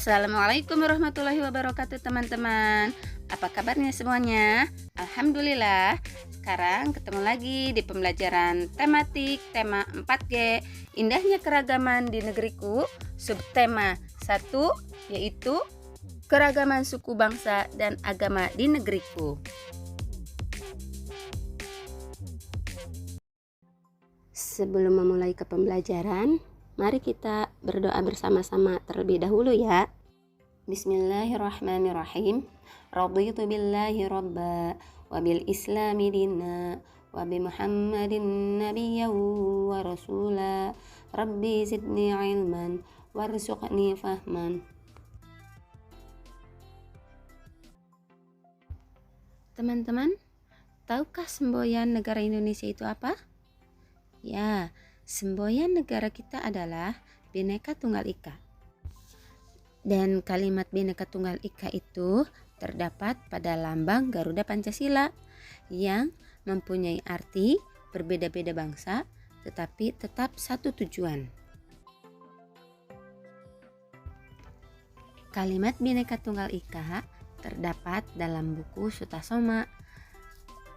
Assalamualaikum warahmatullahi wabarakatuh teman-teman. Apa kabarnya semuanya? Alhamdulillah. Sekarang ketemu lagi di pembelajaran tematik tema 4G, Indahnya Keragaman di Negeriku. Subtema 1 yaitu Keragaman suku bangsa dan agama di negeriku. Sebelum memulai ke pembelajaran, mari kita berdoa bersama-sama terlebih dahulu ya. Bismillahirrahmanirrahim. Raditu billahi rabba wa bil islami dinna wa bi Muhammadin nabiyyan wa rasula. Rabbi zidni ilman warzuqni fahman. Teman-teman, tahukah semboyan negara Indonesia itu apa? Ya, semboyan negara kita adalah Bhinneka Tunggal Ika. Dan kalimat Bhinneka Tunggal Ika itu terdapat pada lambang Garuda Pancasila yang mempunyai arti berbeda-beda bangsa tetapi tetap satu tujuan. Kalimat Bhinneka Tunggal Ika terdapat dalam buku Sutasoma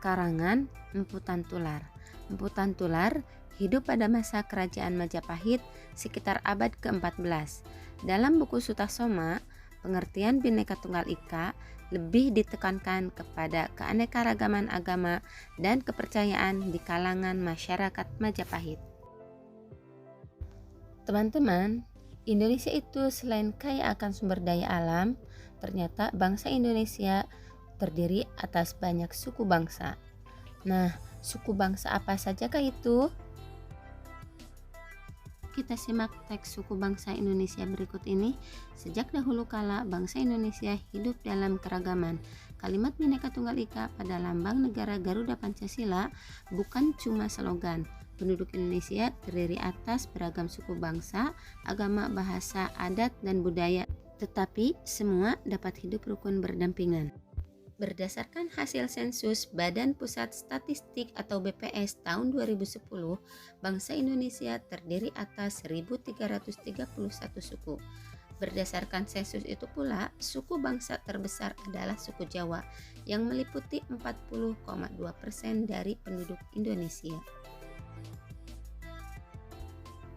karangan Mpu Tantular. Mpu Tantular hidup pada masa kerajaan Majapahit sekitar abad ke-14. Dalam buku Sutasoma, pengertian Bhinneka Tunggal Ika lebih ditekankan kepada keanekaragaman agama dan kepercayaan di kalangan masyarakat Majapahit. Teman-teman, Indonesia itu selain kaya akan sumber daya alam, ternyata bangsa Indonesia terdiri atas banyak suku bangsa. Nah, suku bangsa apa sajakah itu? Kita simak teks suku bangsa Indonesia berikut ini. Sejak dahulu kala bangsa Indonesia hidup dalam keragaman. Kalimat Bhinneka Tunggal Ika pada lambang negara Garuda Pancasila bukan cuma slogan. Penduduk Indonesia terdiri atas beragam suku bangsa, agama, bahasa, adat, dan budaya, tetapi semua dapat hidup rukun berdampingan. Berdasarkan hasil sensus Badan Pusat Statistik atau BPS tahun 2010, bangsa Indonesia terdiri atas 1.331 suku. Berdasarkan sensus itu pula, suku bangsa terbesar adalah suku Jawa yang meliputi 40,2% dari penduduk Indonesia.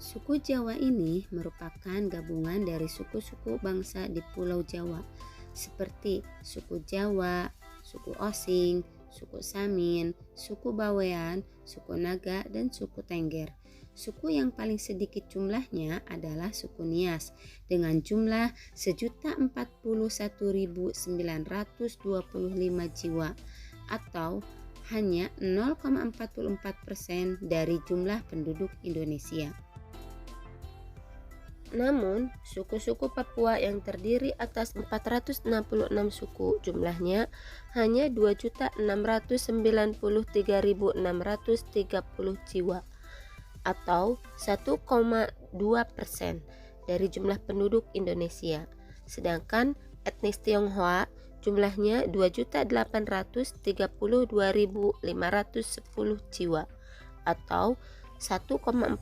Suku Jawa ini merupakan gabungan dari suku-suku bangsa di Pulau Jawa, seperti suku Jawa, suku Osing, suku Samin, suku Bawean, suku Naga, dan suku Tengger. Suku yang paling sedikit jumlahnya adalah suku Nias dengan jumlah 1.041.925 jiwa atau hanya 0,44% dari jumlah penduduk Indonesia. Namun, suku-suku Papua yang terdiri atas 466 suku jumlahnya hanya 2.693.630 jiwa atau 1,2% dari jumlah penduduk Indonesia. Sedangkan etnis Tionghoa jumlahnya 2.832.510 jiwa atau 1,14%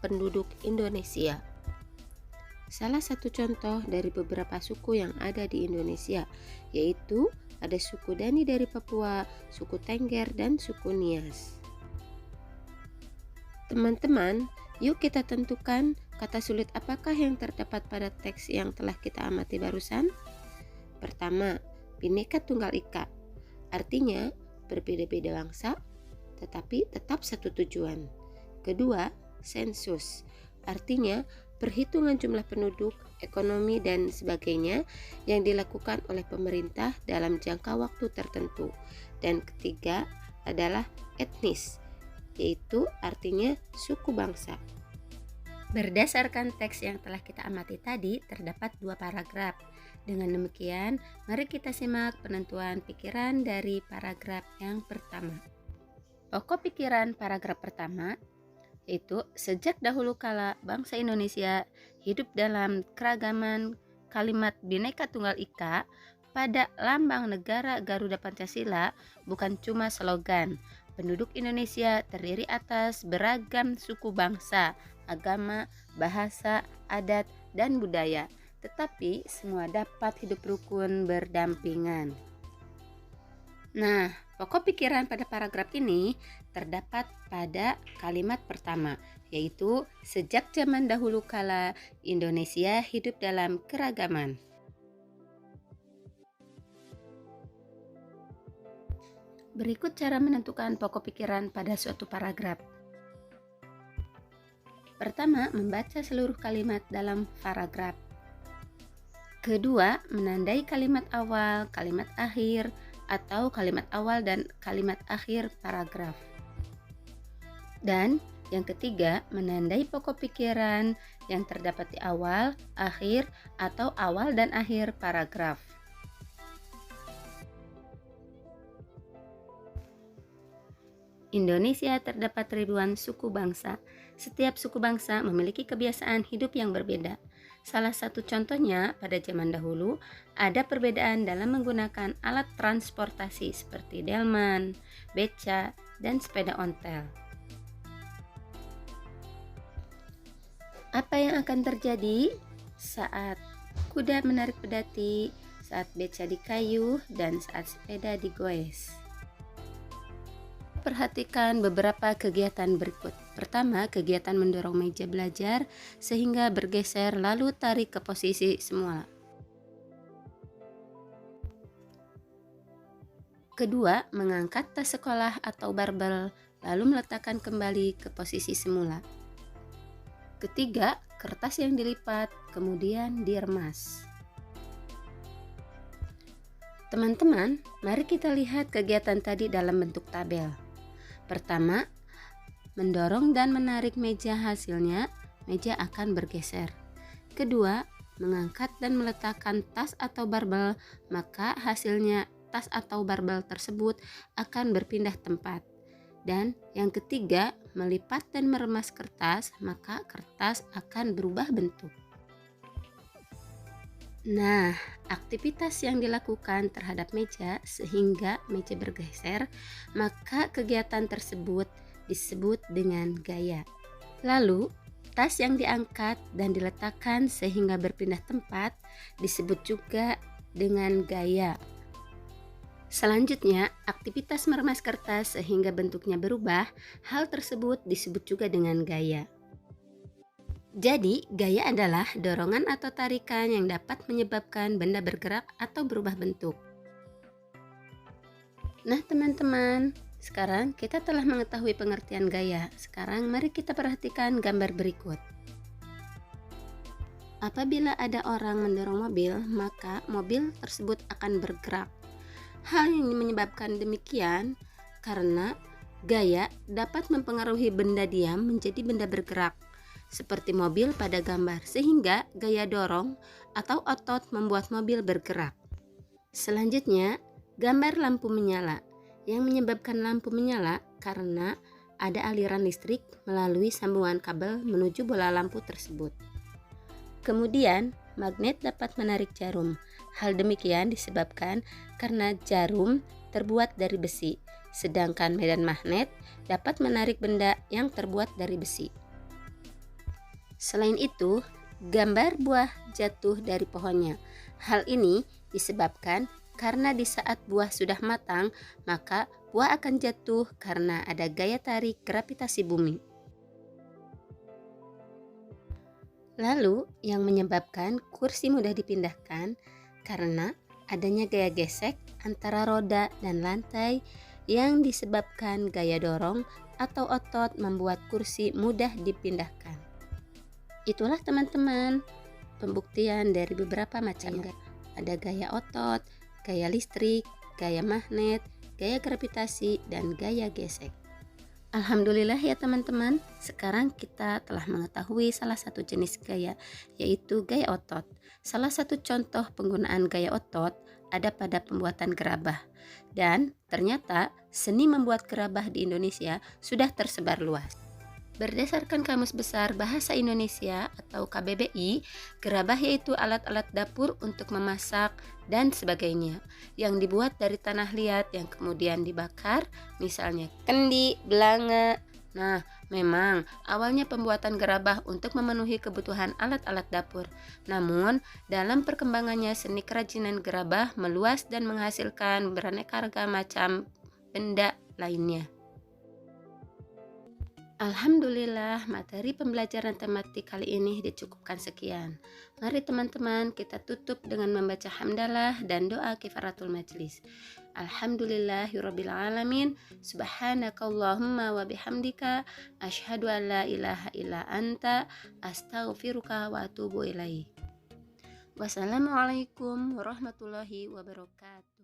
penduduk Indonesia. Salah satu contoh dari beberapa suku yang ada di Indonesia yaitu ada suku Dani dari Papua, suku Tengger, dan suku Nias. Teman-teman, yuk kita tentukan kata sulit apakah yang terdapat pada teks yang telah kita amati barusan. Pertama, Bhinneka Tunggal Ika, artinya berbeda-beda bangsa tetapi tetap satu tujuan. Kedua, sensus, artinya perhitungan jumlah penduduk, ekonomi, dan sebagainya yang dilakukan oleh pemerintah dalam jangka waktu tertentu. Dan ketiga adalah etnis, yaitu artinya suku bangsa. Berdasarkan teks yang telah kita amati tadi, terdapat 2 paragraf. Dengan demikian, mari kita simak penentuan pikiran dari paragraf yang pertama. Pokok pikiran paragraf pertama yaitu sejak dahulu kala bangsa Indonesia hidup dalam keragaman. Kalimat Bhinneka Tunggal Ika pada lambang negara Garuda Pancasila bukan cuma slogan. Penduduk Indonesia terdiri atas beragam suku bangsa, agama, bahasa, adat, dan budaya. tetapi semua dapat hidup rukun berdampingan. Nah, pokok pikiran pada paragraf ini terdapat pada kalimat pertama, yaitu sejak zaman dahulu kala Indonesia hidup dalam keragaman. Berikut cara menentukan pokok pikiran pada suatu paragraf. Pertama, membaca seluruh kalimat dalam paragraf. Kedua, menandai kalimat awal, kalimat akhir, atau kalimat awal dan kalimat akhir paragraf. Dan yang ketiga, menandai pokok pikiran yang terdapat di awal, akhir, atau awal dan akhir paragraf. Indonesia terdapat ribuan suku bangsa. Setiap suku bangsa memiliki kebiasaan hidup yang berbeda. Salah satu contohnya, pada zaman dahulu ada perbedaan dalam menggunakan alat transportasi seperti delman, beca, dan sepeda ontel. Apa yang akan terjadi saat kuda menarik pedati, saat beca dikayuh, dan saat sepeda digoes? Perhatikan beberapa kegiatan berikut. Pertama, kegiatan mendorong meja belajar sehingga bergeser lalu tarik ke posisi semula. Kedua, mengangkat tas sekolah atau barbel lalu meletakkan kembali ke posisi semula. Ketiga, kertas yang dilipat kemudian diremas. Teman-teman, mari kita lihat kegiatan tadi dalam bentuk tabel. Pertama, mendorong dan menarik meja, hasilnya meja akan bergeser. Kedua, mengangkat dan meletakkan tas atau barbel, maka hasilnya tas atau barbel tersebut akan berpindah tempat. Dan yang ketiga, melipat dan meremas kertas, maka kertas akan berubah bentuk. Nah, aktivitas yang dilakukan terhadap meja sehingga meja bergeser, maka kegiatan tersebut disebut dengan gaya. Lalu, tas yang diangkat dan diletakkan sehingga berpindah tempat disebut juga dengan gaya. Selanjutnya, aktivitas meremas kertas sehingga bentuknya berubah, hal tersebut disebut juga dengan gaya. Jadi, gaya adalah dorongan atau tarikan yang dapat menyebabkan benda bergerak atau berubah bentuk. Nah, teman-teman, sekarang kita telah mengetahui pengertian gaya. Sekarang mari kita perhatikan gambar berikut. Apabila ada orang mendorong mobil, maka mobil tersebut akan bergerak. Hal yang menyebabkan demikian karena gaya dapat mempengaruhi benda diam menjadi benda bergerak, seperti mobil pada gambar, sehingga gaya dorong atau otot membuat mobil bergerak. Selanjutnya, gambar lampu menyala. Yang menyebabkan lampu menyala karena ada aliran listrik melalui sambungan kabel menuju bola lampu tersebut. Kemudian, magnet dapat menarik jarum. Hal demikian disebabkan karena jarum terbuat dari besi, sedangkan medan magnet dapat menarik benda yang terbuat dari besi. Selain itu, gambar buah jatuh dari pohonnya. Hal ini disebabkan karena di saat buah sudah matang, maka buah akan jatuh karena ada gaya tarik gravitasi bumi. Lalu, yang menyebabkan kursi mudah dipindahkan karena adanya gaya gesek antara roda dan lantai yang disebabkan gaya dorong atau otot membuat kursi mudah dipindahkan. Itulah teman-teman pembuktian dari beberapa macam gaya. Ada gaya otot, gaya listrik, gaya magnet, gaya gravitasi, dan gaya gesek. Alhamdulillah ya teman-teman, sekarang kita telah mengetahui salah satu jenis gaya, yaitu gaya otot. Salah satu contoh penggunaan gaya otot ada pada pembuatan gerabah. Dan ternyata seni membuat gerabah di Indonesia sudah tersebar luas. Berdasarkan Kamus Besar Bahasa Indonesia atau KBBI, gerabah yaitu alat-alat dapur untuk memasak dan sebagainya yang dibuat dari tanah liat yang kemudian dibakar, misalnya kendi, belanga, Nah, memang awalnya pembuatan gerabah untuk memenuhi kebutuhan alat-alat dapur. Namun, dalam perkembangannya seni kerajinan gerabah meluas dan menghasilkan beraneka ragam macam benda lainnya. Alhamdulillah, materi pembelajaran tematik kali ini dicukupkan sekian. Mari teman-teman kita tutup dengan membaca hamdalah dan doa kifaratul majlis. Alhamdulillahirrabbilalamin. Subhanakallahumma wa bihamdika. Asyhadu an la ilaha illa anta. Astaghfiruka wa atubu ilaih. Wassalamualaikum warahmatullahi wabarakatuh.